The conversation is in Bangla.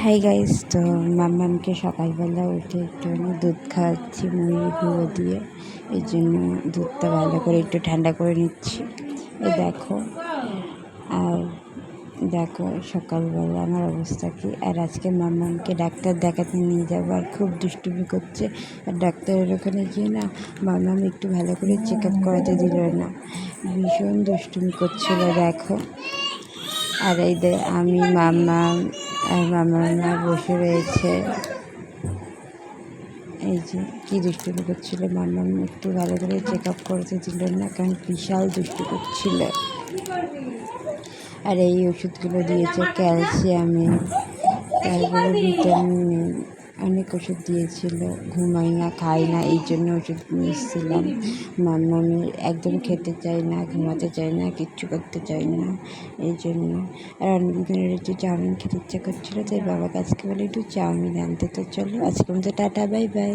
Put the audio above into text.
হাই গাইস, তো মাম্মামকে সকালবেলা উঠে একটুখানি দুধ খাওয়াচ্ছি মুড়ি গুঁড়ো দিয়ে। এই জন্য দুধটা ভালো করে একটু ঠান্ডা করে নিচ্ছি। এই দেখো, আর দেখো সকালবেলা আমার অবস্থা কী। আর আজকে মাম্মামকে ডাক্তার দেখাতে নিয়ে যাবো, আর খুব দুষ্টুমি করছে। আর ডাক্তারের ওখানে গিয়ে না মাম্মাম একটু ভালো করে চেক আপ করাতে দিল না, ভীষণ দুষ্টুমি করছিল দেখো। আর এই আমি মাম্মাম আর মামা বসে রয়েছে। এই যে কী দুষ্টুমি করছিল, মাম্মাম একটু ভালো করে চেক আপ করতে দিল না, কারণ বিশাল দুষ্টু করছিল। আর এই ওষুধগুলো দিয়েছে ক্যালসিয়ামের, তারপরে ভিটামিন, অনেক ওষুধ দিয়েছিল। ঘুমাই না, খাই না, এই জন্য ওষুধ নিয়ে এসেছিলাম। মাম্মামি একদম খেতে চায় না, ঘুমাতে চায় না, কিচ্ছু করতে চায় না, এই জন্য। আর অনেক দিনের একটু চাউমিন খেতে ইচ্ছা করছিলো, তাই বাবা আজকে বলে একটু চাউমিন আনতে। তো চলো আজকে মতো টাটা, বাই বাই।